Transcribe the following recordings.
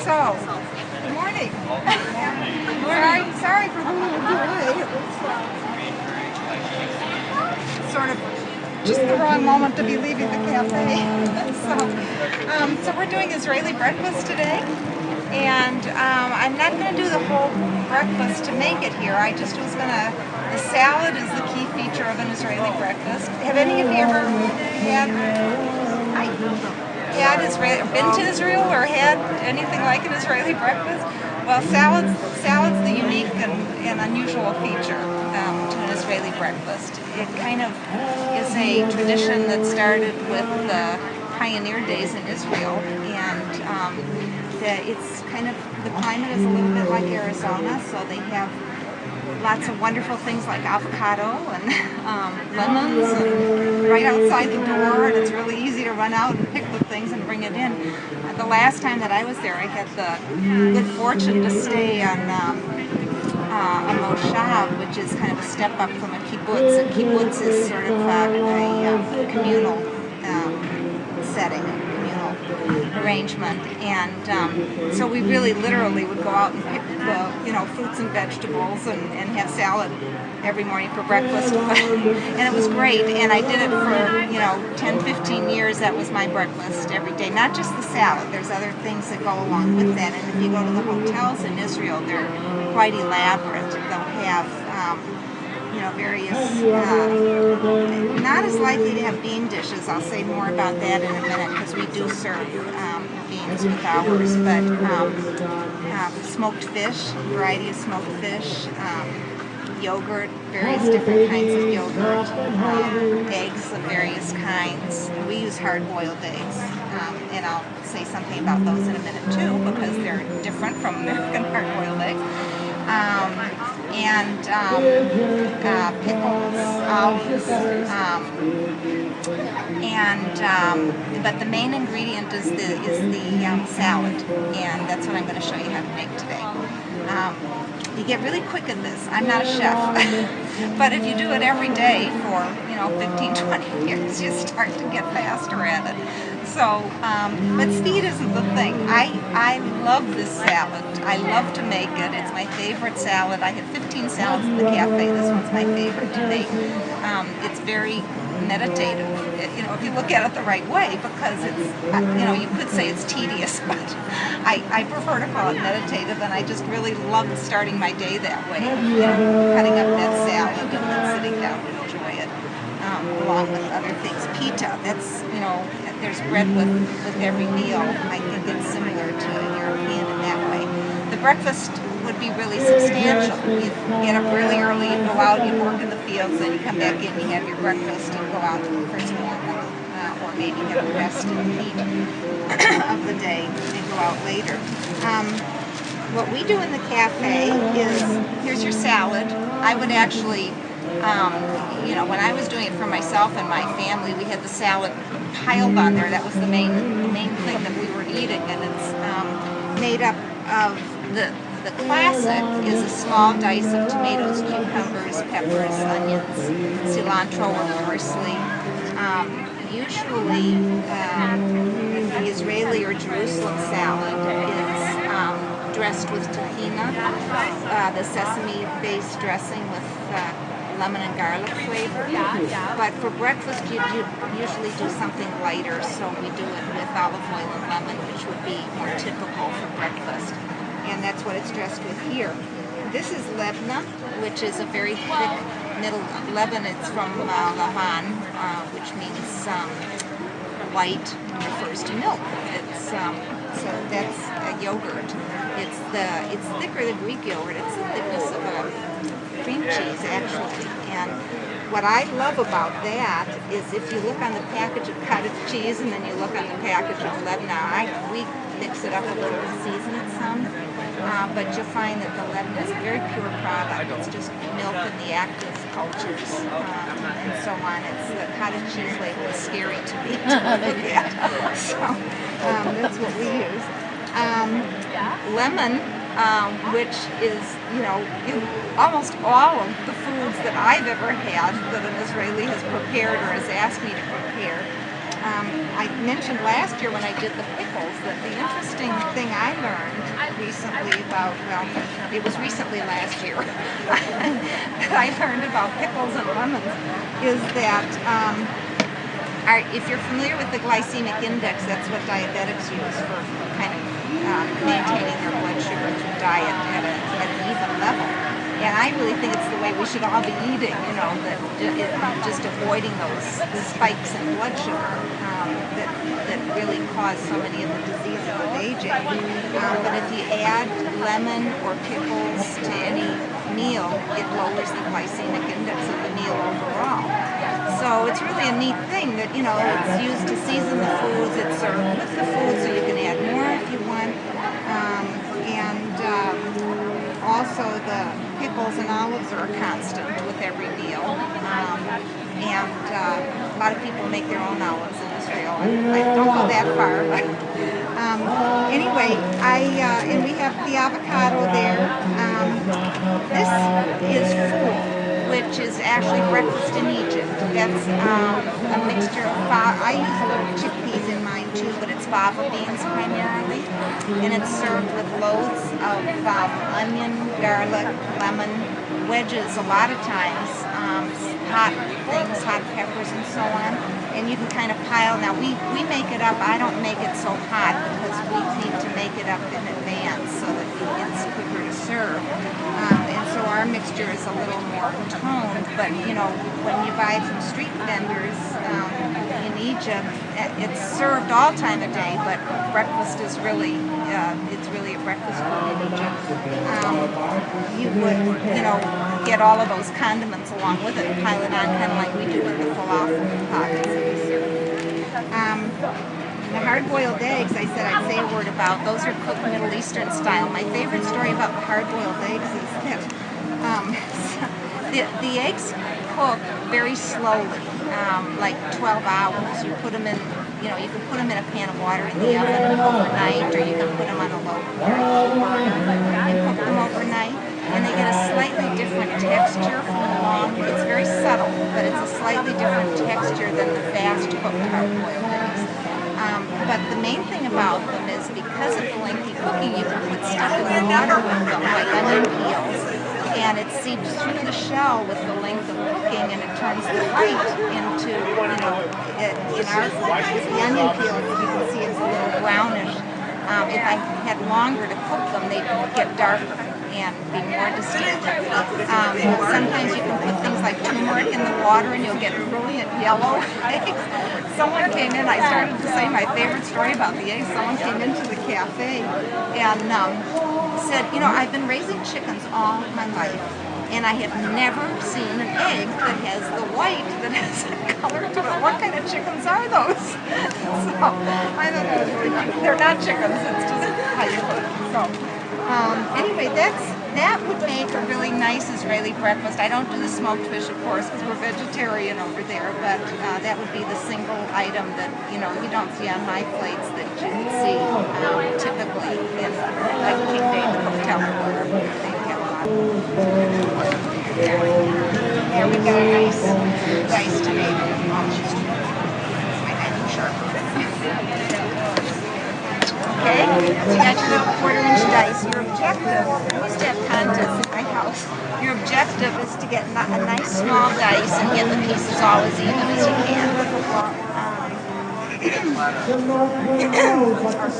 So, good morning. Sorry for the delay. It was sort of just the wrong moment to be leaving the cafe. So we're doing Israeli breakfast today, and I'm not going to do the whole breakfast to make it here. I just was going to. The salad is the key feature of an Israeli breakfast. Have any of you ever been to Israel or had anything like an Israeli breakfast? Well, salad's the unique and unusual feature to an Israeli breakfast. It kind of is a tradition that started with the pioneer days in Israel, and it's kind of, the climate is a little bit like Arizona, so they have lots of wonderful things like avocado and lemons and right outside the door, and it's really easy to run out and pick the things and bring it in. The last time that I was there, I had the good fortune to stay on a moshav, which is kind of a step up from a kibbutz. A kibbutz is sort of a communal setting, communal arrangement, and so we really literally would go out and pick the fruits and vegetables and have salad every morning for breakfast. And it was great, and I did it for 10-15 years. That was my breakfast every day, not just the salad. There's other things that go along with that, and if you go to the hotels in Israel, they're quite elaborate. They'll have various, not as likely to have bean dishes. I'll say more about that in a minute, because we do serve beans with ours, but smoked fish, variety of smoked fish, yogurt, various different kinds of yogurt, eggs of various kinds. We use hard-boiled eggs, and I'll say something about those in a minute too, because they're different from American hard-boiled eggs. And pickles, olives, but the main ingredient is the salad, and that's what I'm going to show you how to make today. You get really quick at this. I'm not a chef, but if you do it every day for 15-20 years, you start to get faster at it. So, but speed isn't the thing. I love this salad. I love to make it. It's my favorite salad. I have 15 salads in the cafe. This one's my favorite to make. It's very meditative, if you look at it the right way, because it's, you could say it's tedious, but I prefer to call it meditative, and I just really love starting my day that way, cutting up that salad and then sitting down to enjoy it, along with other things. Pita, that's, there's bread with every meal. I think it's similar to a European in that way. The breakfast would be really substantial. You get up really early, you go out, you work in the fields, then you come back in, you have your breakfast, and go out first morning, or maybe have a rest in the heat of the day and go out later. What we do in the cafe is, here's your salad. I would actually, when I was doing it for myself and my family, we had the salad piled on there. That was the main thing that we were eating, and it's made up of the classic is a small dice of tomatoes, cucumbers, peppers, onions, cilantro or parsley. Usually, the Israeli or Jerusalem salad is dressed with tahina, the sesame-based dressing with lemon and garlic flavor. But for breakfast, you usually do something lighter, so we do it with olive oil and lemon, which would be more typical for breakfast. And that's what it's dressed with here. This is lebna, which is a very thick middle. Lebanon, it's from Lavan, which means white, and refers to milk. It's so that's a yogurt. It's thicker than Greek yogurt. It's the thickness of a cream cheese, actually. And what I love about that is, if you look on the package of cottage cheese and then you look on the package of lebna, we mix it up a little and season it some. But you'll find that the lebna is a very pure product. It's just milk and the active cultures and so on. It's the cottage cheese label is scary to me to look at. So that's what we use. Lemon, which is, in almost all of the foods that I've ever had that an Israeli has prepared or has asked me to prepare, I mentioned last year when I did the pickles that the interesting thing I learned recently about, well, it was recently last year, that I learned about pickles and lemons is that if you're familiar with the glycemic index, that's what diabetics use for kind of maintaining their blood sugar through diet at an even level. And I really think it's the way we should all be eating, you know, that just avoiding the spikes in blood sugar that really cause so many of the diseases of aging. But if you add lemon or pickles to any meal, it lowers the glycemic index of the meal overall. So it's really a neat thing that, you know, it's used to season the foods, it's served with the food, so you can add more if you want. Also the pickles and olives are a constant with every meal. A lot of people make their own olives in Israel. I don't go that far, but anyway, and we have the avocado there. This is fool, which is actually breakfast in Egypt. That's a mixture of I use a little chickpeas in mine too, but it's fava beans primarily, and it's served with loads of onion, garlic, lemon, wedges a lot of times, hot things, hot peppers and so on, and you can kind of pile. Now we make it up. I don't make it so hot because we need to make it up in advance so that it's quicker to serve. And so our mixture is a little more toned, but you know, when you buy it from street vendors in Egypt, it's served all time of day, but breakfast is really, it's really a breakfast food in Egypt. You would, you know, get all of those condiments along with it and pile it on kind of like we do with the falafel pockets that we serve. The hard-boiled eggs, I said I'd say a word about. Those are cooked Middle Eastern style. My favorite story about hard-boiled eggs is that the eggs cook very slowly, like 12 hours. You put them in, you know, you can put them in a pan of water in the oven overnight, or you can put them on a low burner and cook them overnight. And they get a slightly different texture from the long. It's very subtle, but it's a slightly different texture than the fast-cooked hard-boiled eggs. But the main thing about them is because of the lengthy cooking, you can put stuff in the water with them, like onion peels, and it seeps through the shell with the length of cooking, and it turns the white into, you know, in our with the onion peel, you can see it's a little brownish. If I had longer to cook them, they'd get darker and be more distinctive. Sometimes you can put things like turmeric in the water and you'll get brilliant yellow eggs. Someone came in, I started to say my favorite story about the eggs. Someone came into the cafe and said, you know, I've been raising chickens all my life, and I have never seen an egg that has the white that has a color to it. What kind of chickens are those? So I thought that was really funny. They're not chickens, it's just how you cook them. So anyway, that would make a really nice Israeli breakfast. I don't do the smoked fish, of course, because we're vegetarian over there, but that would be the single item that, you know, you don't see on my plates that you can see typically in like King David Hotel or wherever they have a lot. There we go, nice diced tomato. My knife sharp. Okay, so you got your little quarter-inch dice. Your objective, we used to have contests at my house. Your objective is to get a nice small dice and get the pieces all as even as you can.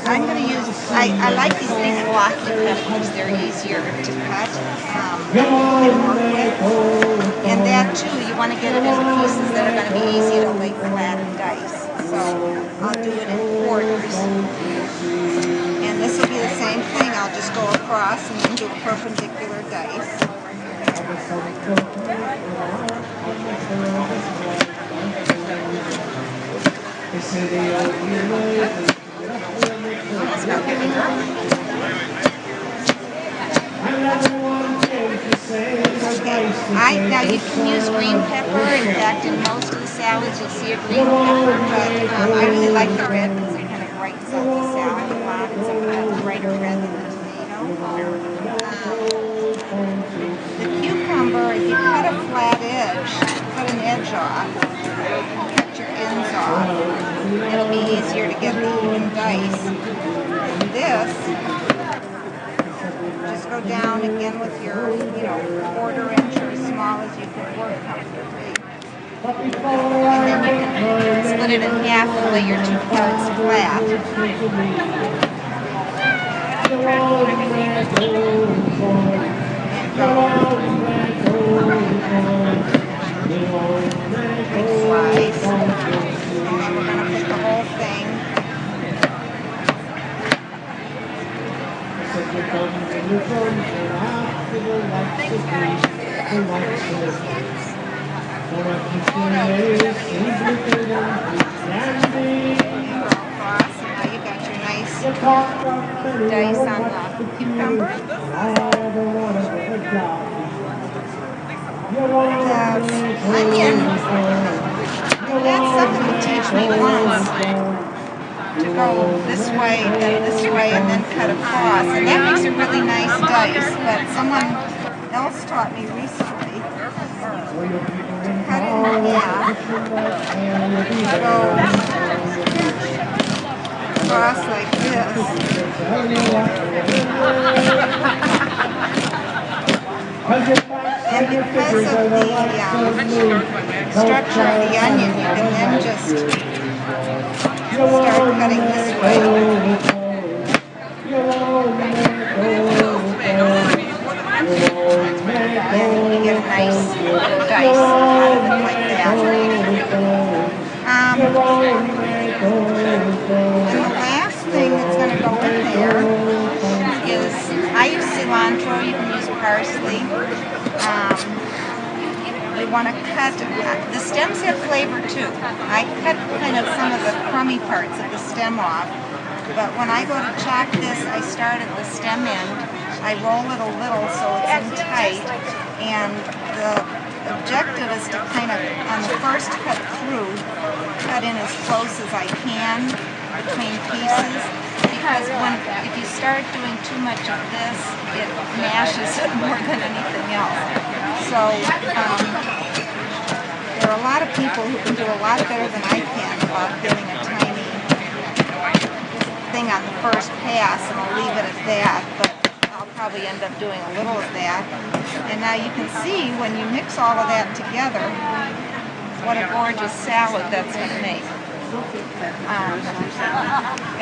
I'm going to use, I like these big blocky peppers. They're easier to cut and work with. And that too, you want to get it in pieces that are going to be easy to lay flat and dice. So I'll do it in quarters. And this will be the same thing. I'll just go across and then do a perpendicular dice. Okay. Now you can use green pepper. In fact, in most of the salads you'll see a green pepper, but I really like the red because it kind of brightens up the salad a lot. It's a brighter red than the tomato. The cucumber, if you cut a flat edge, cut an edge off, cut your ends off, get the even dice. And this, just go down again with your, 1/4 inch or as small as you can work comfortably. And then you can split it in half and lay your 2 parts flat. And go big slice. And then we're going to put the whole thing. Thanks, guys. Across, and now you got your nice dice on the cucumber. Onion. I had somebody teach me once to go this way, and then cut across, and that makes a really nice dice. But someone else taught me recently to cut it in half, go across like this. And because of the structure of the onion, you can then just start cutting this way. And you get a nice dice out of it like that. And the last thing that's going to go in there is, I use cilantro, you can use parsley. You want to cut, the stems have flavor too. I cut kind of some of the crummy parts of the stem off, but when I go to chop this, I start at the stem end. I roll it a little so it's in tight, and the objective is to kind of, on the first cut through, cut in as close as I can between pieces, because if you start doing too much of this, it mashes it more than anything else. So there are a lot of people who can do a lot better than I can about getting a tiny thing on the first pass, and I'll leave it at that, but I'll probably end up doing a little of that. And now you can see when you mix all of that together, what a gorgeous salad that's going to make.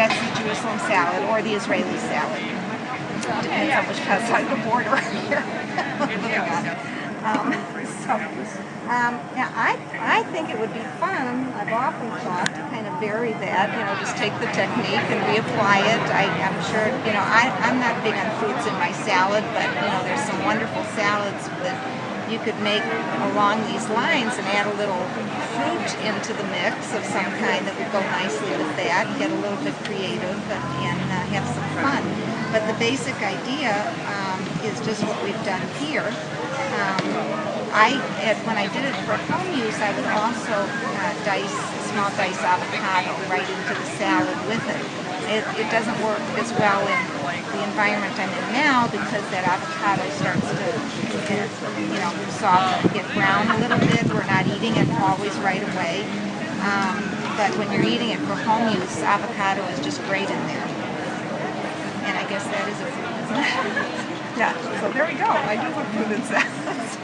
That's the Jerusalem salad, or the Israeli salad. Depends on which side of the border here. Now I think it would be fun, I've often thought, to kind of vary that, just take the technique and reapply it. I'm sure, I'm not big on fruits in my salad, but, there's some wonderful salads that you could make along these lines and add a little fruit into the mix of some kind that would go nicely with that, get a little bit creative and have some fun. But the basic idea is just what we've done here. When I did it for home use, I would also small dice avocado right into the salad with it. It doesn't work as well in the environment I'm in now, because that avocado starts to get, soften, get brown a little bit. We're not eating it always right away. But when you're eating it for home use, avocado is just great in there. And I guess that is a fruit, isn't it? Yeah, so there we go. I do put fruit in salads.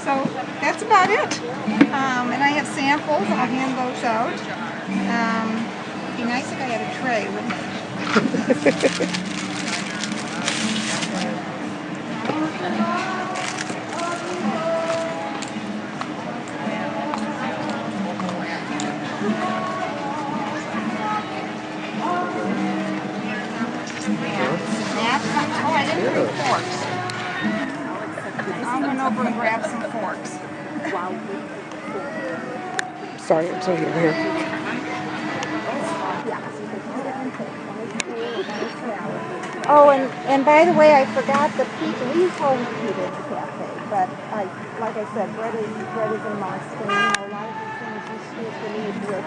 So that's about it. And I have samples. I'll hand those out. It'd be nice if I had a tray, wouldn't it? Oh, I didn't bring forks. I'll run over and grab some forks. Sorry, I'm so here. Oh, and by the way, I forgot the pizza. We use whole wheat pita in the cafe, but like I said, bread is a must. And a lot of the things you usually eat with